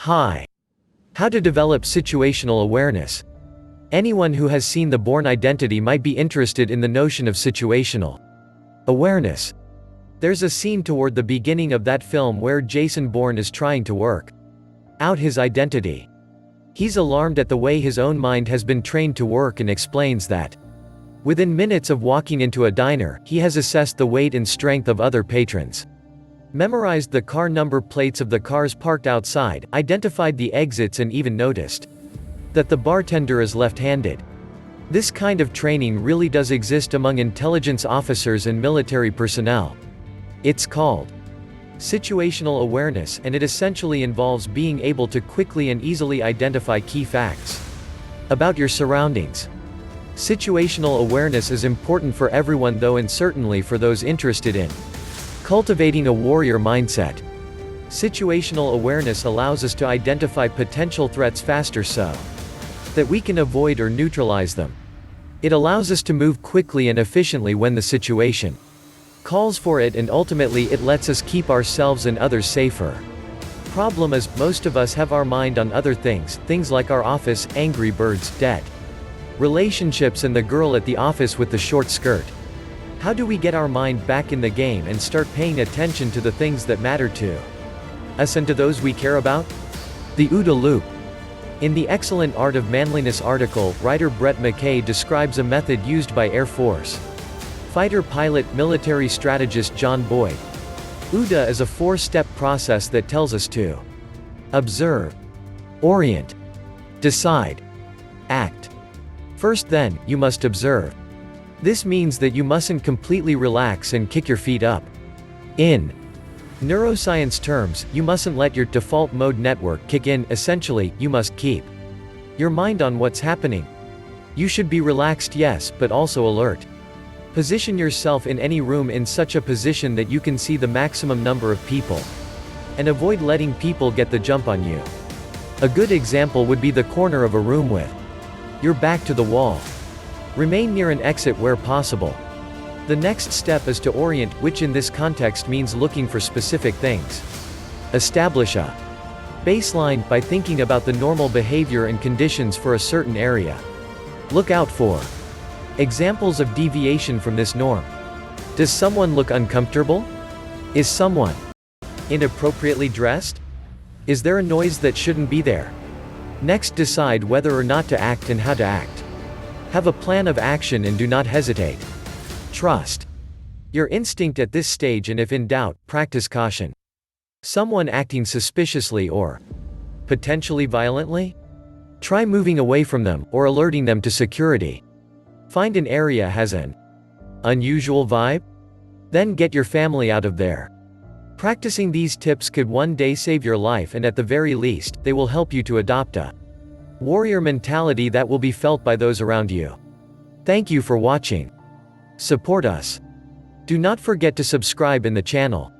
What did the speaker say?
Hi. How to develop situational awareness. Anyone who has seen The Bourne Identity might be interested in the notion of situational awareness. There's a scene toward the beginning of that film where Jason Bourne is trying to work out his identity. He's alarmed at the way his own mind has been trained to work and explains that within minutes of walking into a diner, he has assessed the weight and strength of other patrons, memorized the car number plates of the cars parked outside, identified the exits, and even noticed that the bartender is left-handed. This kind of training really does exist among intelligence officers and military personnel. It's called situational awareness, and it essentially involves being able to quickly and easily identify key facts about your surroundings. Situational awareness is important for everyone though, and certainly for those interested in cultivating a warrior mindset. Situational awareness allows us to identify potential threats faster so that we can avoid or neutralize them. It allows us to move quickly and efficiently when the situation calls for it, and ultimately it lets us keep ourselves and others safer. Problem is, most of us have our mind on other things like our office, Angry Birds, debt, relationships, and the girl at the office with the short skirt. How do we get our mind back in the game and start paying attention to the things that matter to us and to those we care about? The OODA loop. In the Excellent Art of Manliness article, writer Brett McKay describes a method used by Air Force fighter pilot, military strategist John Boyd. OODA is a 4-step process that tells us to observe, orient, decide, act. First then, you must observe. This means that you mustn't completely relax and kick your feet up. In neuroscience terms, you mustn't let your default mode network kick in. Essentially, you must keep your mind on what's happening. You should be relaxed, yes, but also alert. Position yourself in any room in such a position that you can see the maximum number of people, and avoid letting people get the jump on you. A good example would be the corner of a room with your back to the wall. Remain near an exit where possible. The next step is to orient, which in this context means looking for specific things. Establish a baseline by thinking about the normal behavior and conditions for a certain area. Look out for examples of deviation from this norm. Does someone look uncomfortable? Is someone inappropriately dressed? Is there a noise that shouldn't be there? Next, decide whether or not to act and how to act. Have a plan of action and do not hesitate. Trust your instinct at this stage, and if in doubt, practice caution. Someone acting suspiciously or potentially violently? Try moving away from them, or alerting them to security. Find an area has an unusual vibe? Then get your family out of there. Practicing these tips could one day save your life, and at the very least, they will help you to adopt a warrior mentality that will be felt by those around you. Thank you for watching. Support us. Do not forget to subscribe in the channel.